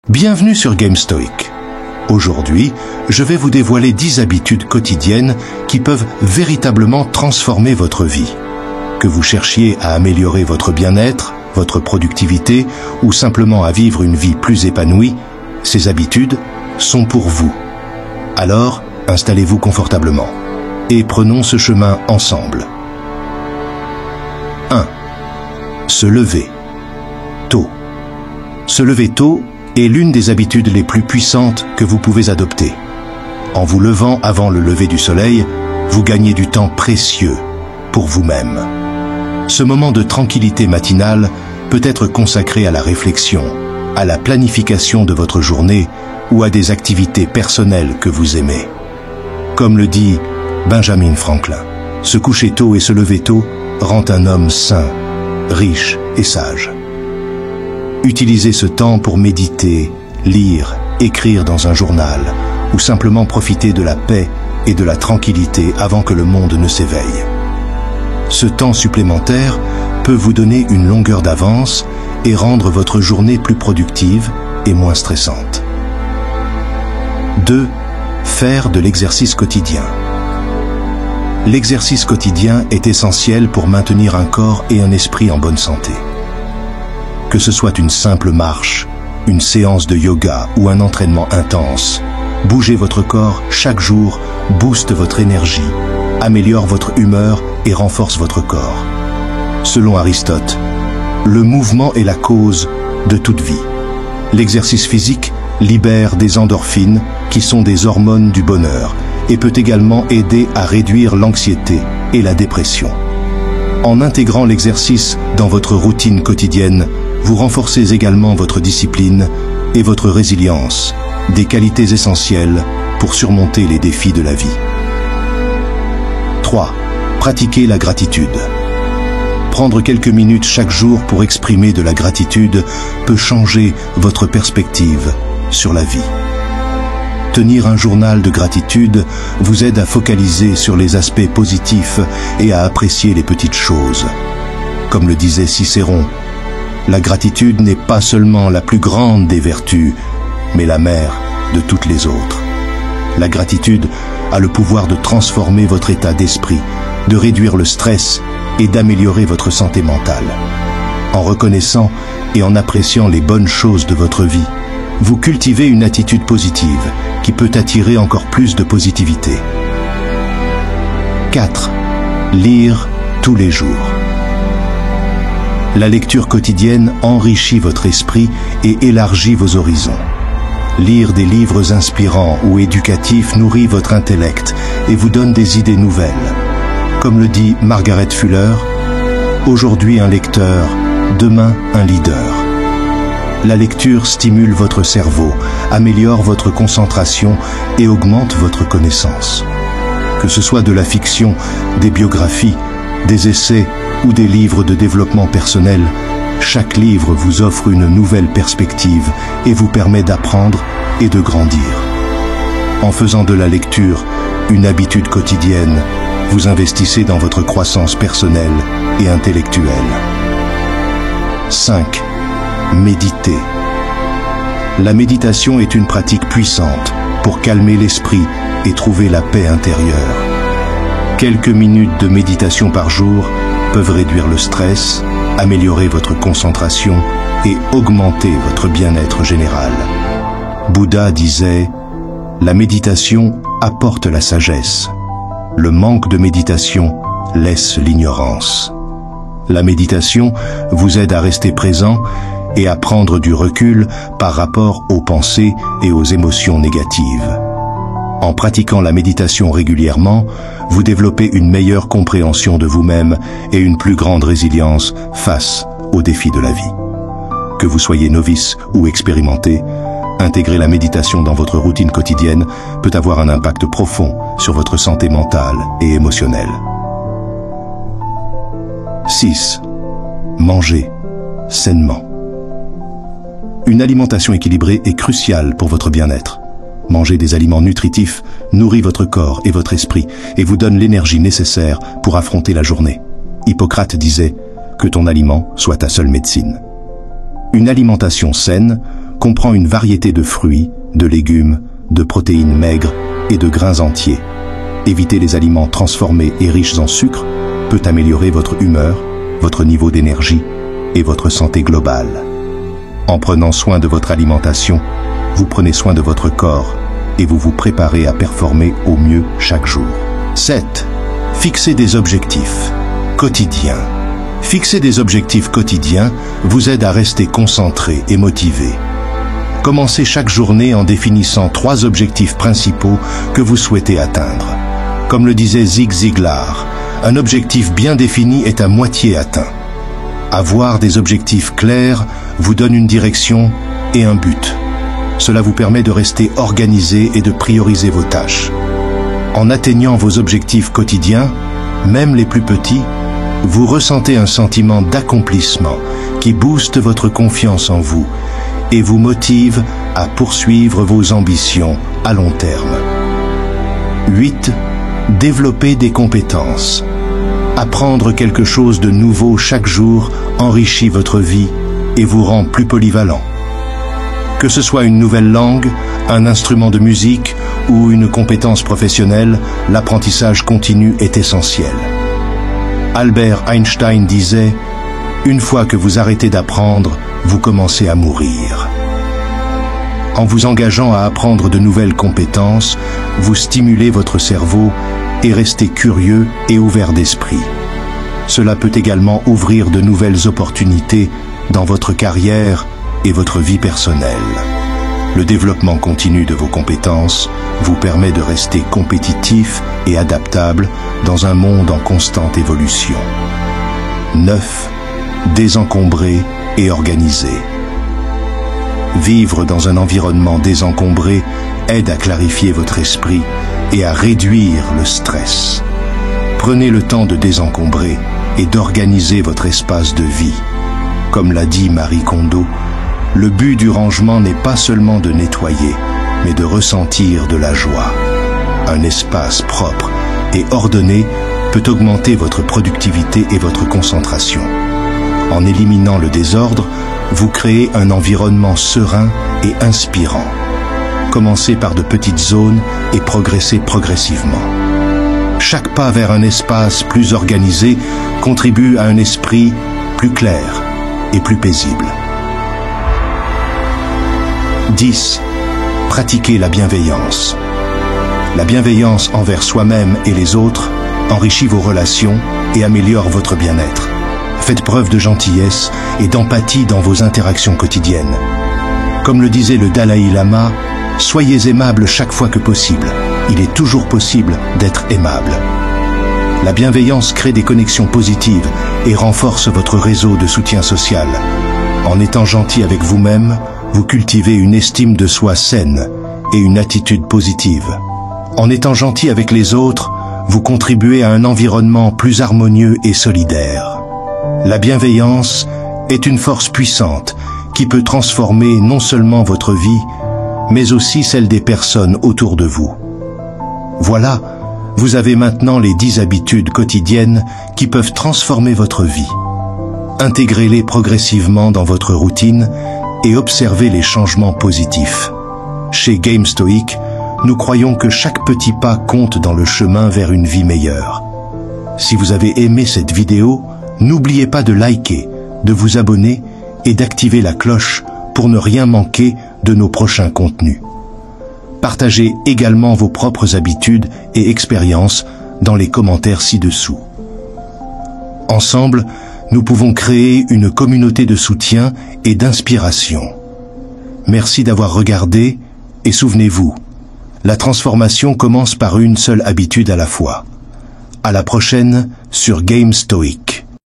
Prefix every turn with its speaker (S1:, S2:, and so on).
S1: Bienvenue sur Game Stoic. Aujourd'hui, je vais vous dévoiler 10 habitudes quotidiennes qui peuvent véritablement transformer votre vie. Que vous cherchiez à améliorer votre bien-être, votre productivité ou simplement à vivre une vie plus épanouie, ces habitudes sont pour vous. Alors, installez-vous confortablement et prenons ce chemin ensemble. 1. Se lever tôt. Se lever tôt est l'une des habitudes les plus puissantes que vous pouvez adopter. En vous levant avant le lever du soleil, vous gagnez du temps précieux pour vous-même. Ce moment de tranquillité matinale peut être consacré à la réflexion, à la planification de votre journée ou à des activités personnelles que vous aimez. Comme le dit Benjamin Franklin, se coucher tôt et se lever tôt rend un homme sain, riche et sage. Utilisez ce temps pour méditer, lire, écrire dans un journal ou simplement profiter de la paix et de la tranquillité avant que le monde ne s'éveille. Ce temps supplémentaire peut vous donner une longueur d'avance et rendre votre journée plus productive et moins stressante. 2. Faire de l'exercice quotidien. L'exercice quotidien est essentiel pour maintenir un corps et un esprit en bonne santé. Que ce soit une simple marche, une séance de yoga ou un entraînement intense, bougez votre corps chaque jour, booste votre énergie, améliore votre humeur et renforce votre corps. Selon Aristote, le mouvement est la cause de toute vie. L'exercice physique libère des endorphines qui sont des hormones du bonheur et peut également aider à réduire l'anxiété et la dépression. En intégrant l'exercice dans votre routine quotidienne, vous renforcez également votre discipline et votre résilience, des qualités essentielles pour surmonter les défis de la vie. 3. Pratiquez la gratitude. Prendre quelques minutes chaque jour pour exprimer de la gratitude peut changer votre perspective sur la vie. Tenir un journal de gratitude vous aide à focaliser sur les aspects positifs et à apprécier les petites choses. Comme le disait Cicéron, la gratitude n'est pas seulement la plus grande des vertus, mais la mère de toutes les autres. La gratitude a le pouvoir de transformer votre état d'esprit, de réduire le stress et d'améliorer votre santé mentale. En reconnaissant et en appréciant les bonnes choses de votre vie, vous cultivez une attitude positive qui peut attirer encore plus de positivité. 4. Lire tous les jours. La lecture quotidienne enrichit votre esprit et élargit vos horizons. Lire des livres inspirants ou éducatifs nourrit votre intellect et vous donne des idées nouvelles. Comme le dit Margaret Fuller, « Aujourd'hui un lecteur, demain un leader ». La lecture stimule votre cerveau, améliore votre concentration et augmente votre connaissance. Que ce soit de la fiction, des biographies, des essais ou des livres de développement personnel, chaque livre vous offre une nouvelle perspective et vous permet d'apprendre et de grandir. En faisant de la lecture une habitude quotidienne, vous investissez dans votre croissance personnelle et intellectuelle. 5. Méditer. La méditation est une pratique puissante pour calmer l'esprit et trouver la paix intérieure. Quelques minutes de méditation par jour peuvent réduire le stress, améliorer votre concentration et augmenter votre bien-être général. Bouddha disait « La méditation apporte la sagesse. Le manque de méditation laisse l'ignorance. » La méditation vous aide à rester présent et à prendre du recul par rapport aux pensées et aux émotions négatives. En pratiquant la méditation régulièrement, vous développez une meilleure compréhension de vous-même et une plus grande résilience face aux défis de la vie. Que vous soyez novice ou expérimenté, intégrer la méditation dans votre routine quotidienne peut avoir un impact profond sur votre santé mentale et émotionnelle. 6. Mangez sainement. Une alimentation équilibrée est cruciale pour votre bien-être. Manger des aliments nutritifs nourrit votre corps et votre esprit et vous donne l'énergie nécessaire pour affronter la journée. Hippocrate disait « Que ton aliment soit ta seule médecine ». Une alimentation saine comprend une variété de fruits, de légumes, de protéines maigres et de grains entiers. Éviter les aliments transformés et riches en sucre peut améliorer votre humeur, votre niveau d'énergie et votre santé globale. En prenant soin de votre alimentation, vous prenez soin de votre corps et vous vous préparez à performer au mieux chaque jour. 7. Fixez des objectifs quotidiens. Fixer des objectifs quotidiens vous aide à rester concentré et motivé. Commencez chaque journée en définissant 3 objectifs principaux que vous souhaitez atteindre. Comme le disait Zig Ziglar, un objectif bien défini est à moitié atteint. Avoir des objectifs clairs vous donne une direction et un but. Cela vous permet de rester organisé et de prioriser vos tâches. En atteignant vos objectifs quotidiens, même les plus petits, vous ressentez un sentiment d'accomplissement qui booste votre confiance en vous et vous motive à poursuivre vos ambitions à long terme. 8. Développer des compétences. Apprendre quelque chose de nouveau chaque jour enrichit votre vie et vous rend plus polyvalent. Que ce soit une nouvelle langue, un instrument de musique ou une compétence professionnelle, l'apprentissage continu est essentiel. Albert Einstein disait « Une fois que vous arrêtez d'apprendre, vous commencez à mourir ». En vous engageant à apprendre de nouvelles compétences, vous stimulez votre cerveau et restez curieux et ouvert d'esprit. Cela peut également ouvrir de nouvelles opportunités dans votre carrière et votre vie personnelle. Le développement continu de vos compétences vous permet de rester compétitif et adaptable dans un monde en constante évolution. 9. Désencombrer et organiser. Vivre dans un environnement désencombré aide à clarifier votre esprit et à réduire le stress. Prenez le temps de désencombrer et d'organiser votre espace de vie. Comme l'a dit Marie Kondo, le but du rangement n'est pas seulement de nettoyer, mais de ressentir de la joie. Un espace propre et ordonné peut augmenter votre productivité et votre concentration. En éliminant le désordre, vous créez un environnement serein et inspirant. Commencez par de petites zones et progressez progressivement. Chaque pas vers un espace plus organisé contribue à un esprit plus clair et plus paisible. 10. Pratiquez la bienveillance. La bienveillance envers soi-même et les autres enrichit vos relations et améliore votre bien-être. Faites preuve de gentillesse et d'empathie dans vos interactions quotidiennes. Comme le disait le Dalai Lama, soyez aimable chaque fois que possible. Il est toujours possible d'être aimable. La bienveillance crée des connexions positives et renforce votre réseau de soutien social. En étant gentil avec vous-même, vous cultivez une estime de soi saine et une attitude positive. En étant gentil avec les autres, vous contribuez à un environnement plus harmonieux et solidaire. La bienveillance est une force puissante qui peut transformer non seulement votre vie, mais aussi celle des personnes autour de vous. Voilà, vous avez maintenant les 10 habitudes quotidiennes qui peuvent transformer votre vie. Intégrez-les progressivement dans votre routine et observez les changements positifs. Chez Game Stoic, nous croyons que chaque petit pas compte dans le chemin vers une vie meilleure. Si vous avez aimé cette vidéo, n'oubliez pas de liker, de vous abonner et d'activer la cloche pour ne rien manquer de nos prochains contenus. Partagez également vos propres habitudes et expériences dans les commentaires ci-dessous. Ensemble, nous pouvons créer une communauté de soutien et d'inspiration. Merci d'avoir regardé et souvenez-vous, la transformation commence par une seule habitude à la fois. À la prochaine sur Game Stoic.